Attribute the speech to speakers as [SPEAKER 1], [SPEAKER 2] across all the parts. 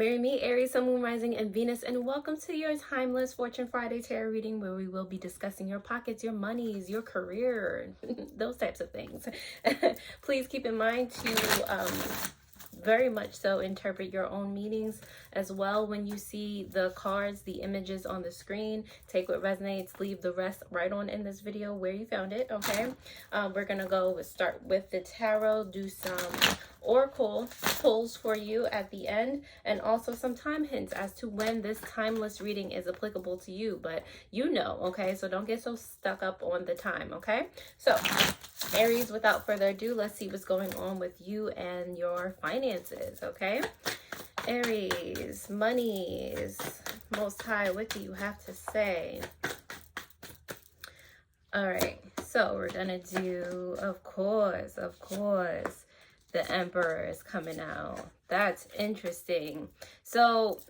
[SPEAKER 1] Marry me, Aries, Sun, Moon, Rising, and Venus, and welcome to your Timeless Fortune Friday Tarot reading, where we will be discussing your pockets, your monies, your career, those types of things. Please keep in mind to very much so interpret your own meanings as well when you see the cards, the images on the screen. Take what resonates, leave the rest right on in this video where you found it. Okay, we're gonna start with the tarot, do some oracle pulls for you at the end, and also some time hints as to when this timeless reading is applicable to you. But you know, okay, so don't get so stuck up on the time. Okay, so Aries, without further ado, let's see what's going on with you and your finances. Okay, Aries, monies, Most High, what do you have to say? All right, so we're gonna do, of course, the Emperor is coming out. That's interesting. So,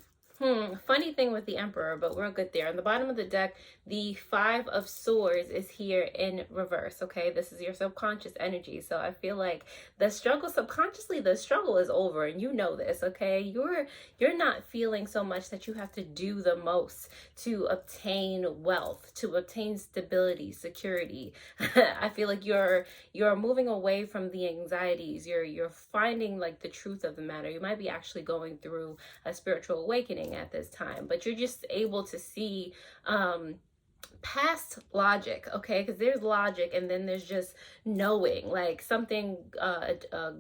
[SPEAKER 1] funny thing with the Emperor, but we're good there. On the bottom of the deck, the Five of Swords is here in reverse, okay? This is your subconscious energy. So I feel like the struggle, subconsciously, the struggle is over, and you know this, okay? You're not feeling so much that you have to do the most to obtain wealth, to obtain stability, security. I feel like you're moving away from the anxieties. You're finding like the truth of the matter. You might be actually going through a spiritual awakening at this time, but you're just able to see past logic, okay? Because there's logic and then there's just knowing, like something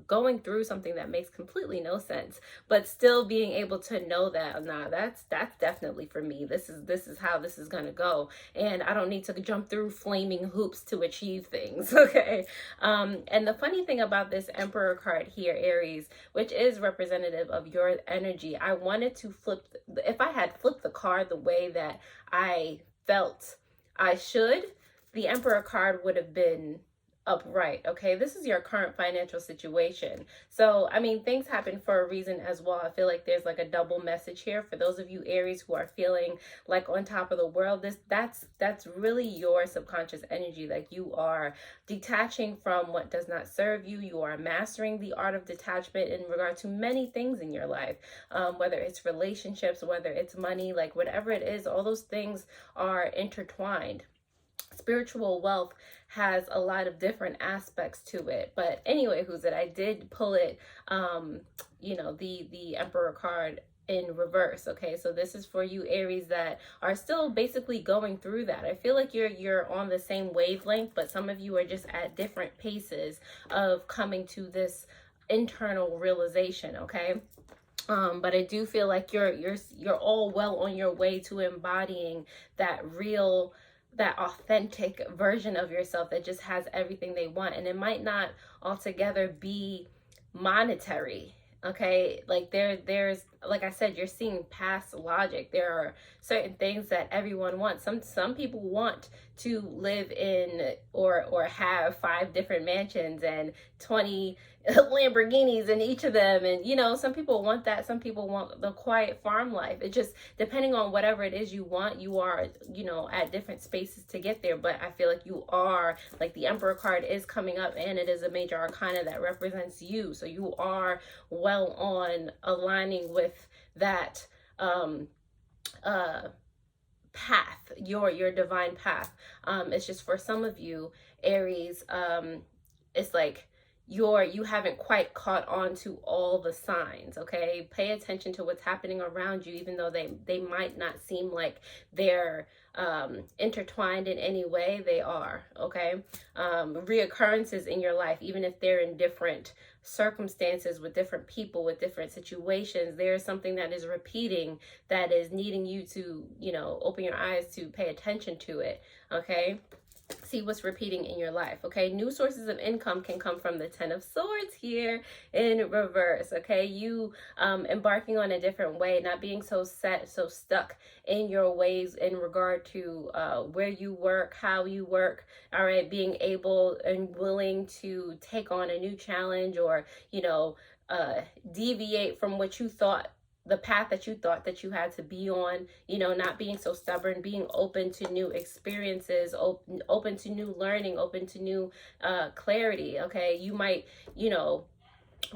[SPEAKER 1] going through something that makes completely no sense, but still being able to know that, nah, that's definitely for me. This is how this is gonna go, and I don't need to jump through flaming hoops to achieve things. Okay. And the funny thing about this Emperor card here, Aries, which is representative of your energy, I wanted to flip, if I had flipped the card the way that I felt I should, the Emperor card would have been upright. Okay, this is your current financial situation. So I mean, things happen for a reason as well. I feel like there's like a double message here for those of you Aries who are feeling like on top of the world. That's really your subconscious energy. Like you are detaching from what does not serve you. You are mastering the art of detachment in regard to many things in your life, whether it's relationships, whether it's money, like whatever it is, all those things are intertwined. Spiritual wealth has a lot of different aspects to it, but anyway, who's it, I did pull it, the Emperor card in reverse. Okay, so this is for you Aries that are still basically going through that. I feel like you're on the same wavelength, but some of you are just at different paces of coming to this internal realization. Okay, but I do feel like you're all well on your way to embodying that authentic version of yourself that just has everything they want. And it might not altogether be monetary. Okay, like there's like I said, you're seeing past logic. There are certain things that everyone wants. Some people want to live in or have 5 different mansions and 20 Lamborghinis in each of them, and some people want that. Some people want the quiet farm life. It just, depending on whatever it is you want, you are at different spaces to get there. But I feel like you are, like, the Emperor card is coming up, and it is a major arcana that represents you, so you are well on aligning with that path, your divine path. It's just for some of you Aries, it's like you haven't quite caught on to all the signs. Okay, pay attention to what's happening around you, even though they might not seem like they're intertwined in any way. They are. Okay, reoccurrences in your life, even if they're in different circumstances, with different people, with different situations, there's something that is repeating that is needing you to open your eyes to pay attention to it. Okay, see what's repeating in your life. Okay, new sources of income can come from the Ten of Swords here in reverse. Okay, you embarking on a different way, not being so stuck in your ways in regard to where you work, how you work. All right, being able and willing to take on a new challenge, or deviate from what you thought, the path that you thought that you had to be on, not being so stubborn, being open to new experiences, open to new learning, open to new clarity. Okay, you might,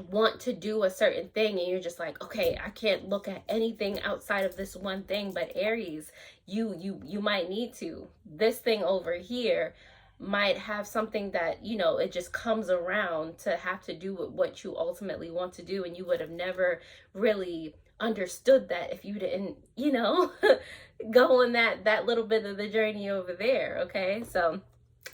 [SPEAKER 1] want to do a certain thing and you're just like, okay, I can't look at anything outside of this one thing. But Aries, you might need to. This thing over here might have something that, you know, it just comes around to have to do with what you ultimately want to do, and you would have never really understood that if you didn't, you know, go on that little bit of the journey over there. Okay, so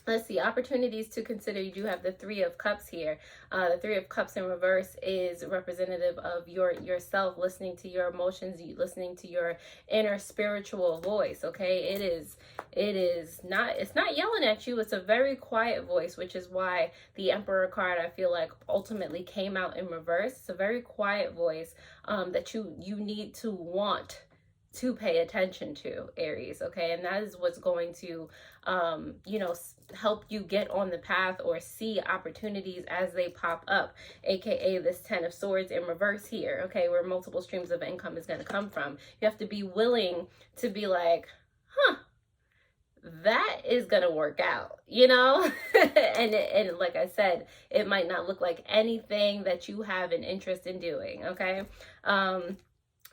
[SPEAKER 1] let's see, opportunities to consider. You do have the Three of Cups here. The Three of Cups in reverse is representative of yourself, listening to your emotions, listening to your inner spiritual voice. Okay, it's not yelling at you. It's a very quiet voice, which is why the Emperor card, I feel like, ultimately came out in reverse. It's a very quiet voice that you need to want to pay attention to, Aries. Okay, and that is what's going to you know, help you get on the path or see opportunities as they pop up, aka this Ten of Swords in reverse here. Okay, where multiple streams of income is going to come from. You have to be willing to be like, huh, that is gonna work out, you know. And like I said, it might not look like anything that you have an interest in doing. Okay,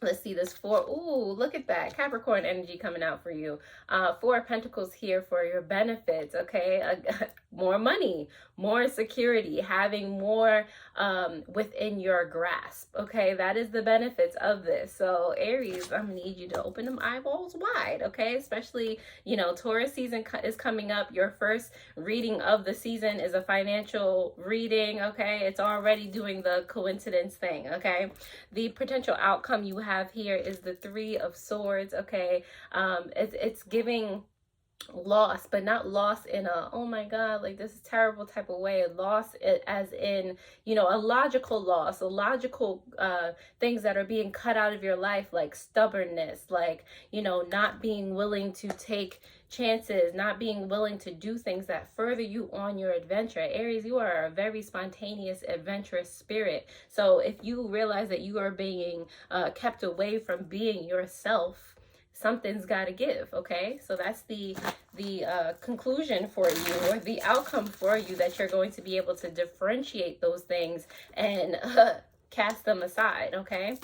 [SPEAKER 1] let's see, this four. Ooh, look at that Capricorn energy coming out for you. Four of Pentacles here for your benefits. Okay, more money, more security, having more within your grasp. Okay, that is the benefits of this. So Aries, I'm gonna need you to open them eyeballs wide. Okay, especially, you know, Taurus season is coming up. Your first reading of the season is a financial reading. Okay, it's already doing the coincidence thing. Okay, the potential outcome you have here is the Three of Swords. Okay, it's giving loss, but not loss in a, oh my god, like this is terrible type of way. Loss as in, you know, a logical loss, a logical things that are being cut out of your life, like stubbornness, like, you know, not being willing to take chances, not being willing to do things that further you on your adventure. Aries, you are a very spontaneous, adventurous spirit. So if you realize that you are being kept away from being yourself, something's got to give. Okay, so that's the conclusion for you, or the outcome for you, that you're going to be able to differentiate those things and cast them aside. Okay,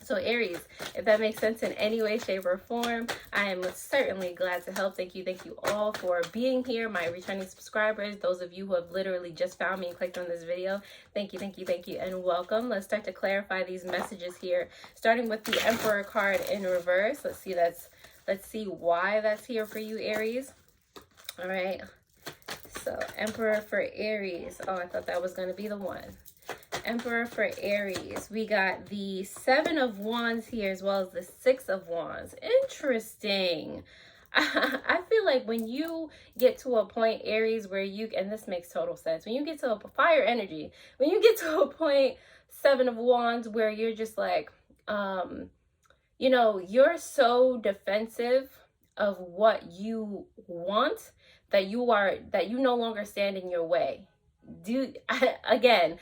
[SPEAKER 1] so Aries, if that makes sense in any way, shape, or form, I am certainly glad to help. Thank you all for being here, my returning subscribers, those of you who have literally just found me and clicked on this video. Thank you, and welcome. Let's start to clarify these messages here, starting with the Emperor card in reverse. Let's see why that's here for you, Aries. All right, so Emperor for Aries. Oh, I thought that was going to be the one. Emperor for Aries, we got the Seven of Wands here, as well as the Six of Wands. Interesting. I feel like when you get to a point, Aries, where you, and this makes total sense, when you get to a fire energy, when you get to a point, Seven of Wands, where you're just like, you know, you're so defensive of what you want that you no longer stand in your way. Again,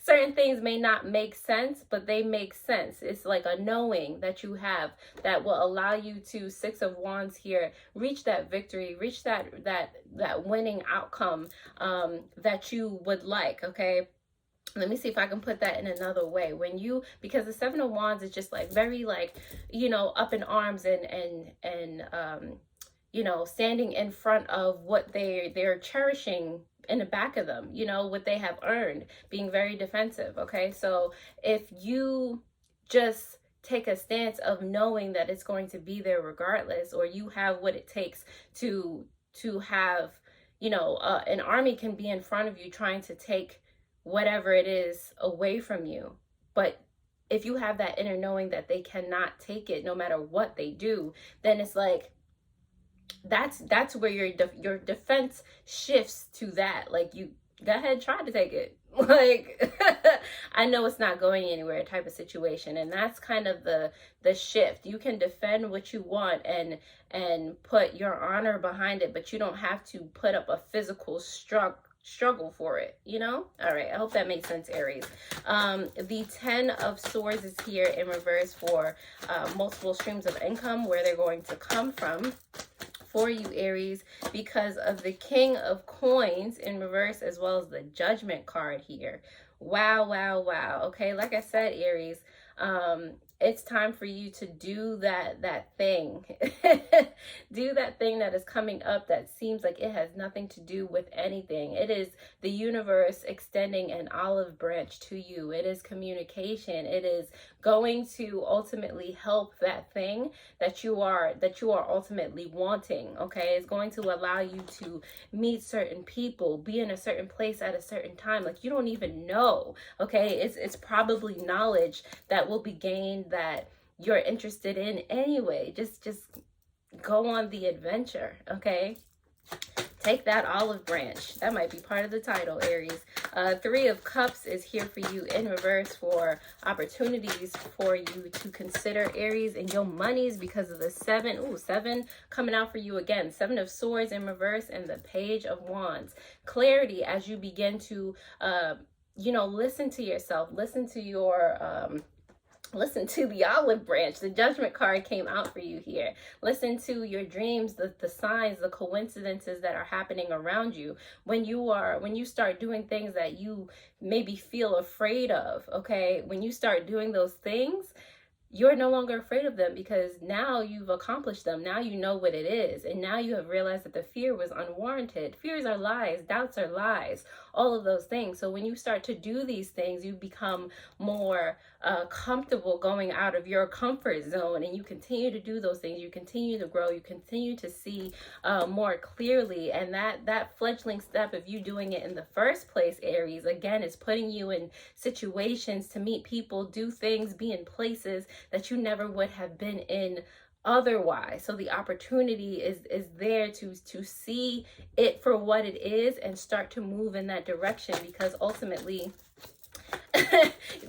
[SPEAKER 1] certain things may not make sense, but they make sense. It's like a knowing that you have that will allow you to, Six of Wands here, reach that victory, reach that winning outcome that you would like. Okay, let me see if I can put that in another way. When you, because the Seven of Wands is just like very, like, you know, up in arms and you know, standing in front of what they're cherishing in the back of them, you know, what they have earned, being very defensive. Okay, so if you just take a stance of knowing that it's going to be there regardless, or you have what it takes to have, you know, an army can be in front of you trying to take whatever it is away from you, but if you have that inner knowing that they cannot take it no matter what they do, then it's like, that's where your defense shifts to that. Like, you go ahead, try to take it. Like, I know it's not going anywhere type of situation. And that's kind of the shift. You can defend what you want and put your honor behind it, but you don't have to put up a physical struggle for it, you know? All right, I hope that makes sense, Aries. The Ten of Swords is here in reverse for multiple streams of income, where they're going to come from for you, Aries, because of the King of Coins in reverse, as well as the Judgment card here. Wow, wow, wow. Okay, like I said, Aries, it's time for you to do that thing. Do that thing that is coming up that seems like it has nothing to do with anything. It is the universe extending an olive branch to you. It is communication. It is going to ultimately help that thing that you are ultimately wanting. Okay, it's going to allow you to meet certain people, be in a certain place at a certain time, like you don't even know. Okay, it's probably knowledge that will be gained that you're interested in anyway. Just go on the adventure. Okay, take that olive branch. That might be part of the title, Aries. Three of Cups is here for you in reverse for opportunities for you to consider, Aries, and your monies because of the seven. Ooh, seven coming out for you again. Seven of Swords in reverse and the Page of Wands. Clarity as you begin to, listen to yourself, listen to your, listen to the olive branch. The Judgment card came out for you here. Listen to your dreams, the signs, the coincidences that are happening around you. When you start doing things that you maybe feel afraid of, okay? When you start doing those things, you're no longer afraid of them because now you've accomplished them. Now you know what it is. And now you have realized that the fear was unwarranted. Fears are lies. Doubts are lies. All of those things. So when you start to do these things, you become more comfortable going out of your comfort zone, and you continue to do those things. You continue to grow. You continue to see more clearly. And that fledgling step of you doing it in the first place, Aries, again, is putting you in situations to meet people, do things, be in places that you never would have been in otherwise. So the opportunity is there to see it for what it is and start to move in that direction, because ultimately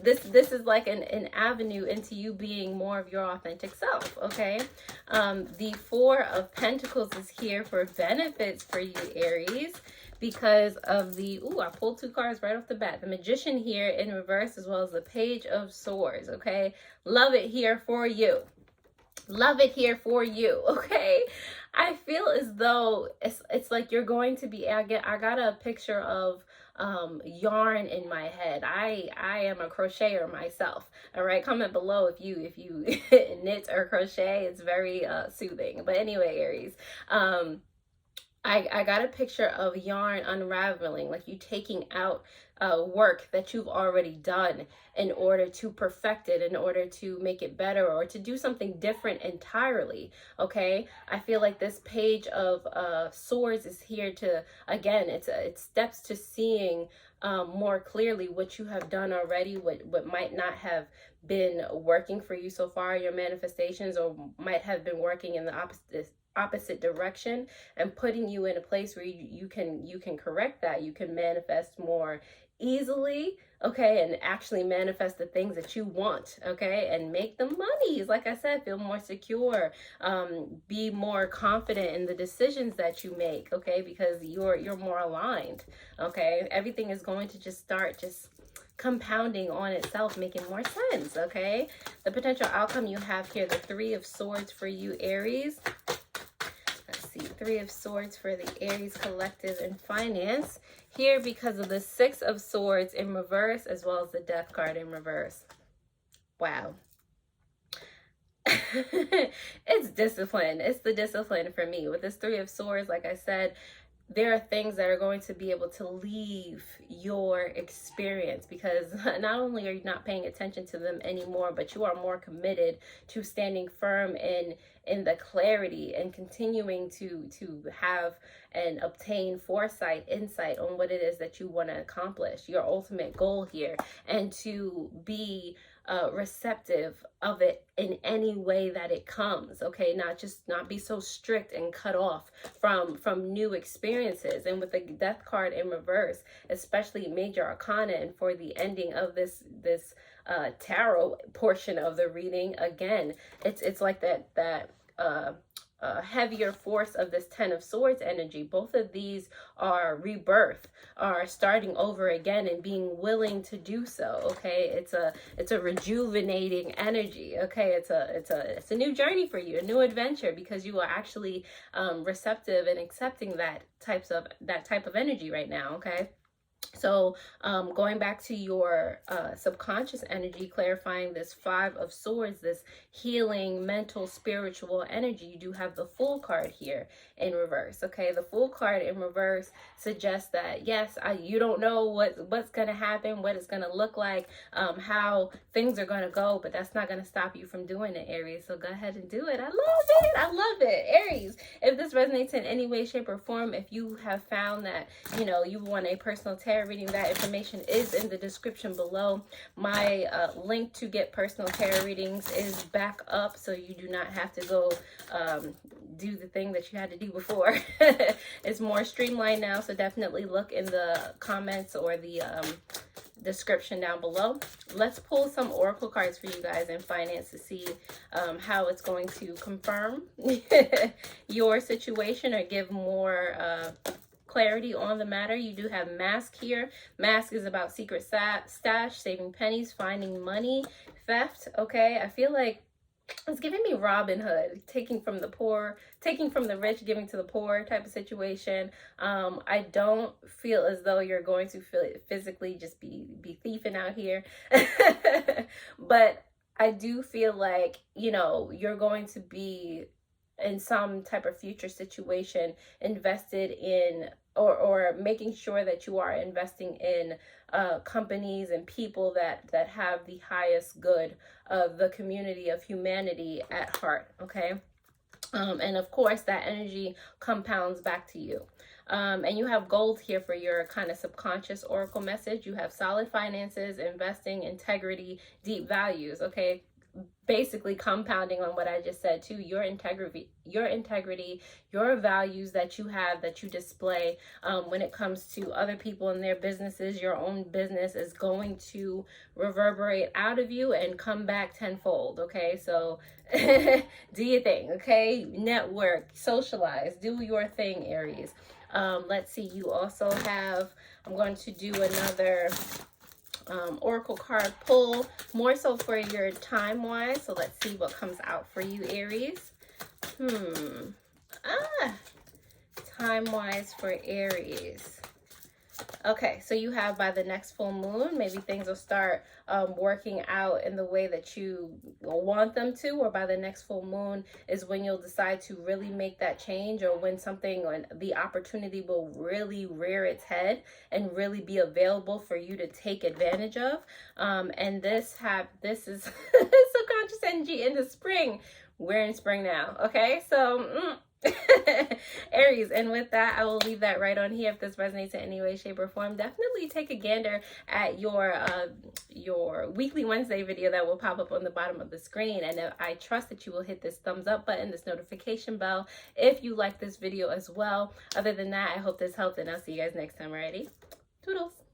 [SPEAKER 1] this is like an avenue into you being more of your authentic self. Okay, the Four of Pentacles is here for benefits for you, Aries, because of the I pulled two cards right off the bat. The Magician here in reverse, as well as the Page of Swords. Okay, love it here for you. Love it here for you. Okay, I feel as though it's like you're going to be. I got a picture of yarn in my head. I am a crocheter myself. All right, comment below if you knit or crochet. It's very soothing. But anyway, Aries, I got a picture of yarn unraveling, like you taking out work that you've already done in order to perfect it, in order to make it better, or to do something different entirely. Okay, I feel like this Page of Swords is here to, again, it steps to seeing more clearly what you have done already, what might not have been working for you so far, your manifestations, or might have been working in the opposite direction, and putting you in a place where you can correct that. You can manifest more easily, okay, and actually manifest the things that you want, okay, and make the monies. Like I said, feel more secure, be more confident in the decisions that you make, okay, because you're more aligned. Okay, everything is going to just start compounding on itself, making more sense. Okay, the potential outcome you have here, the Three of Swords for you, Aries. Let's see, Three of Swords for the Aries collective and finance here because of the Six of Swords in reverse, as well as the Death card in reverse. Wow. It's discipline. It's the discipline for me. With this Three of Swords, like I said, there are things that are going to be able to leave your experience, because not only are you not paying attention to them anymore, but you are more committed to standing firm in the clarity and continuing to have and obtain foresight, insight on what it is that you want to accomplish, your ultimate goal here, and to be receptive of it in any way that it comes. Okay, not be so strict and cut off from new experiences. And with the Death card in reverse, especially Major Arcana, and for the ending of this tarot portion of the reading, again, it's like that heavier force of this Ten of Swords energy. Both of these are rebirth, are starting over again and being willing to do so. Okay, it's a rejuvenating energy. Okay, it's a new journey for you, a new adventure, because you are actually receptive and accepting that type of energy right now. Okay, So going back to your subconscious energy, clarifying this Five of Swords, this healing, mental, spiritual energy, you do have the Fool card here in reverse. Okay, the Fool card in reverse suggests that, yes, you don't know what's going to happen, what it's going to look like, how things are going to go, but that's not going to stop you from doing it, Aries. So go ahead and do it. I love it. I love it. Aries, if this resonates in any way, shape, or form, if you have found that, you know, you want a personal tarot reading, that information is in the description below. My link to get personal tarot readings is back up, so you do not have to go do the thing that you had to do before. It's more streamlined now, so definitely look in the comments or the description down below. Let's pull some oracle cards for you guys in finance to see how it's going to confirm your situation or give more clarity on the matter. You do have Mask here. Mask is about secret stash, saving pennies, finding money, theft. Okay, I feel like it's giving me Robin Hood, taking from the poor, taking from the rich, giving to the poor type of situation. I don't feel as though you're going to physically just be thieving out here. But I do feel like, you know, you're going to be in some type of future situation invested in or making sure that you are investing in companies and people that have the highest good of the community, of humanity at heart. Okay, and of course that energy compounds back to you. And you have gold here for your kind of subconscious oracle message. You have solid finances, investing, integrity, deep values. Okay, basically compounding on what I just said too. Your integrity, your values that you have, that you display when it comes to other people and their businesses. Your own business is going to reverberate out of you and come back tenfold. Okay, so do your thing. Okay, network, socialize, do your thing, Aries. Let's see, you also have, I'm going to do another oracle card pull, more so for your time wise. So let's see what comes out for you, Aries. Time wise for Aries. Okay, so you have by the next full moon, maybe things will start working out in the way that you want them to, or by the next full moon is when you'll decide to really make that change, or when something, when the opportunity will really rear its head and really be available for you to take advantage of. And this is subconscious energy in the spring. We're in spring now. Okay, so Aries, and with that, I will leave that right on here. If this resonates in any way, shape, or form, definitely take a gander at your weekly Wednesday video that will pop up on the bottom of the screen. And I trust that you will hit this thumbs up button, this notification bell, if you like this video as well. Other than that, I hope this helped, and I'll see you guys next time. Alrighty, toodles.